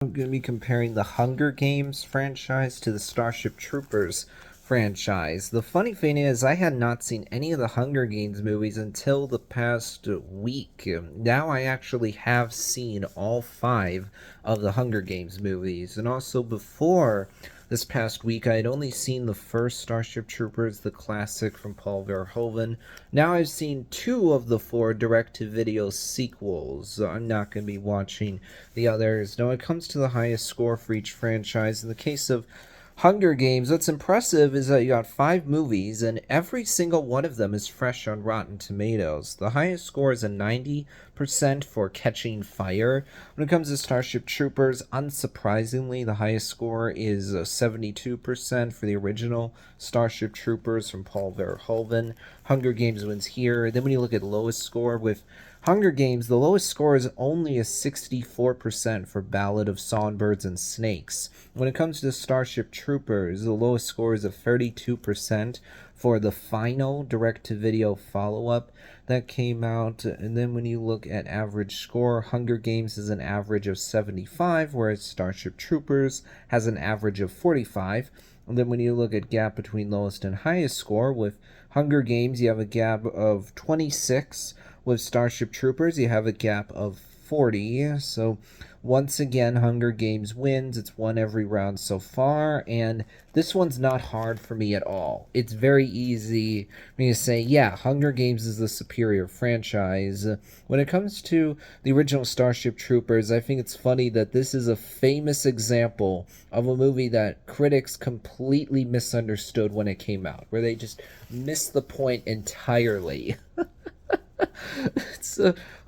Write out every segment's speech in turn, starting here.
I'm going to be comparing the Hunger Games franchise to the Starship Troopers franchise. The funny thing is, I had not seen any of the Hunger Games movies until the past week. Now I actually have seen all five of the Hunger Games movies. And also before this past week, I had only seen the first Starship Troopers, the classic from Paul Verhoeven. Now I've seen two of the four direct-to-video sequels. I'm not going to be watching the others. Now, when it comes to the highest score for each franchise, in the case of Hunger Games, what's impressive is that you got five movies, and every single one of them is fresh on Rotten Tomatoes. The highest score is a 90% for Catching Fire. When it comes to Starship Troopers, unsurprisingly, the highest score is 72% for the original Starship Troopers from Paul Verhoeven. Hunger Games wins here. Then when you look at lowest score with Hunger Games, the lowest score is only a 64% for Ballad of Songbirds and Snakes. When it comes to Starship Troopers, the lowest score is a 32% for the final direct-to-video follow-up that came out. And then when you look at average score, Hunger Games is an average of 75, whereas Starship Troopers has an average of 45. And then when you look at gap between lowest and highest score, with Hunger Games, you have a gap of 26. With Starship Troopers, you have a gap of 40. So once again, Hunger Games wins. It's won every round so far, and this one's not hard for me at all. It's very easy for me to say, yeah, Hunger Games is the superior franchise. When it comes to the original Starship Troopers, I think it's funny that this is a famous example of a movie that critics completely misunderstood when it came out, where they just missed the point entirely. It's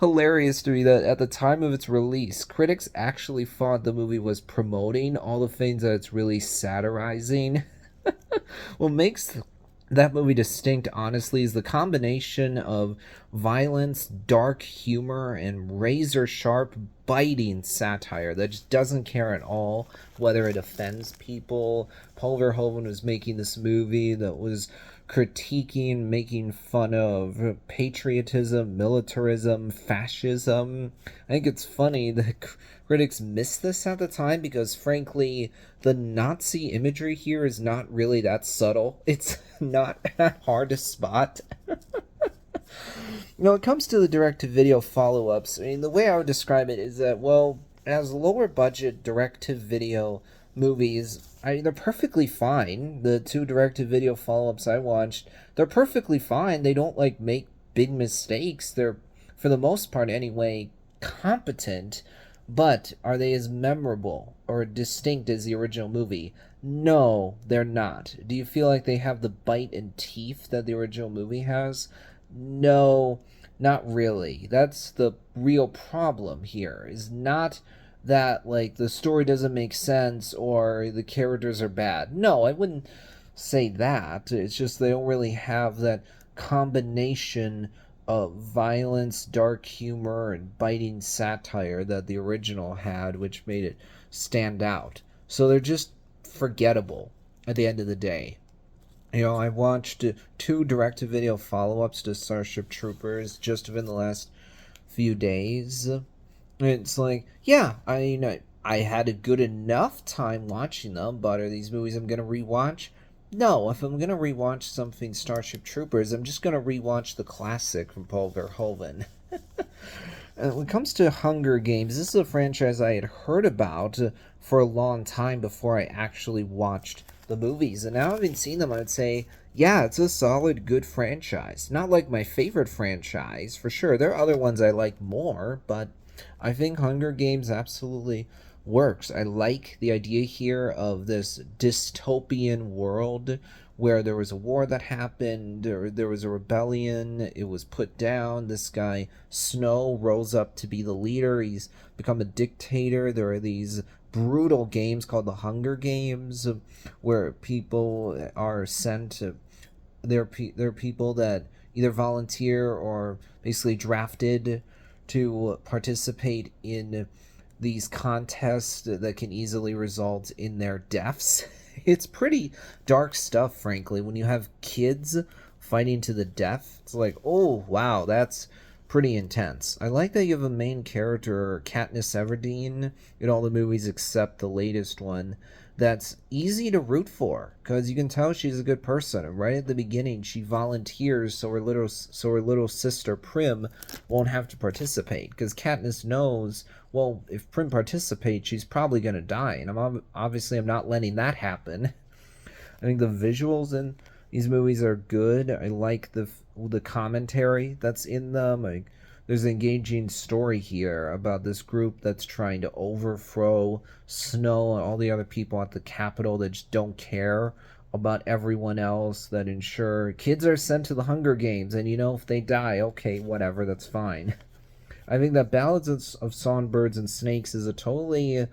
hilarious to me that at the time of its release, critics actually thought the movie was promoting all the things that it's really satirizing. What makes that movie distinct, honestly, is the combination of violence, dark humor, and razor sharp, biting satire that just doesn't care at all whether it offends people. Paul Verhoeven was making this movie that was critiquing, making fun of patriotism, militarism, fascism. I think it's funny that critics missed this at the time because, frankly, the Nazi imagery here is not really that subtle. It's not that hard to spot. When it comes to the direct-to-video follow-ups, I mean, the way I would describe it is that, well, as lower-budget direct-to-video movies, they're perfectly fine. The two direct-to-video follow-ups I watched, they're perfectly fine. They don't, make big mistakes. They're, for the most part anyway, competent. But are they as memorable or distinct as the original movie? No, they're not. Do you feel like they have the bite and teeth that the original movie has? No, not really. That's the real problem here, is not that, the story doesn't make sense or the characters are bad. No, I wouldn't say that. It's just they don't really have that combination of violence, dark humor, and biting satire that the original had, which made it stand out. So they're just forgettable at the end of the day. I watched two direct-to-video follow-ups to Starship Troopers just within the last few days. It's like, yeah, I had a good enough time watching them, but are these movies I'm going to rewatch? No, if I'm going to rewatch something Starship Troopers, I'm just going to rewatch the classic from Paul Verhoeven. When it comes to Hunger Games, this is a franchise I had heard about for a long time before I actually watched the movies. And now having seen them, I would say, yeah, it's a solid, good franchise. Not like my favorite franchise, for sure. There are other ones I like more, but I think Hunger Games absolutely works. I like the idea here of this dystopian world where there was a war that happened, or there was a rebellion, it was put down, this guy Snow rose up to be the leader, he's become a dictator. There are these brutal games called the Hunger Games where people are sent to, there are people that either volunteer or basically drafted to participate in these contests that can easily result in their deaths. It's pretty dark stuff, frankly. When you have kids fighting to the death, it's like, oh, wow, that's pretty intense. I like that you have a main character, Katniss Everdeen, in all the movies except the latest one, that's easy to root for because you can tell she's a good person. And right at the beginning, she volunteers so her little sister Prim won't have to participate because Katniss knows, well, if Prim participates, she's probably gonna die, and I'm not letting that happen. I think the visuals in these movies are good. I like the commentary that's in them. There's an engaging story here about this group that's trying to overthrow Snow and all the other people at the Capitol that just don't care about everyone else, that ensure kids are sent to the Hunger Games, and if they die, okay, whatever, that's fine. I think that Ballads of Songbirds and Snakes is a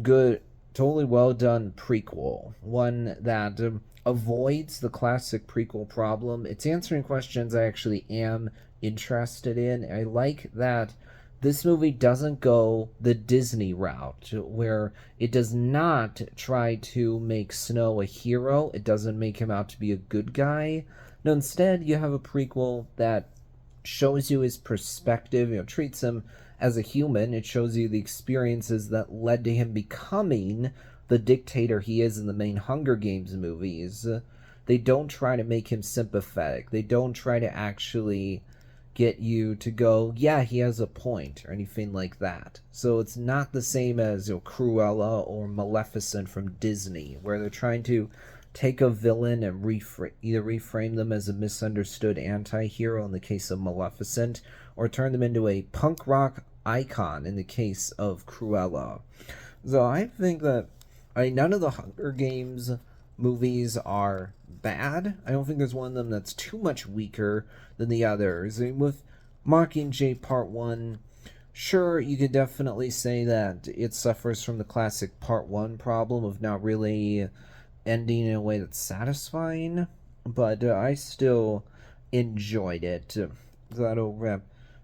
good, totally well done prequel. One that avoids the classic prequel problem. It's answering questions I actually am interested in. I like that this movie doesn't go the Disney route, where it does not try to make Snow a hero. It doesn't make him out to be a good guy. No, instead, you have a prequel that shows you his perspective, treats him as a human. It shows you the experiences that led to him becoming the dictator he is in the main Hunger Games movies. They don't try to make him sympathetic. They don't try to actually get you to go, yeah, he has a point, or anything like that. So it's not the same as Cruella or Maleficent from Disney, where they're trying to take a villain and either reframe them as a misunderstood anti-hero in the case of Maleficent, or turn them into a punk rock icon in the case of Cruella. So I think that none of the Hunger Games movies are bad. I don't think there's one of them that's too much weaker than the others. I mean, with Mockingjay Part 1, sure, you could definitely say that it suffers from the classic Part 1 problem of not really ending in a way that's satisfying, but I still enjoyed it. That'll wrap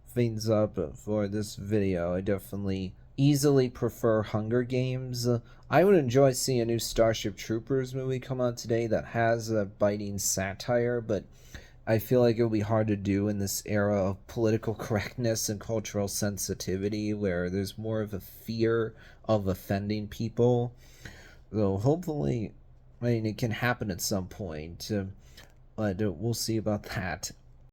things up for this video. I definitely easily prefer Hunger Games. I would enjoy seeing a new Starship Troopers movie come out today that has a biting satire, but I feel like it would be hard to do in this era of political correctness and cultural sensitivity where there's more of a fear of offending people. So hopefully, it can happen at some point, but we'll see about that.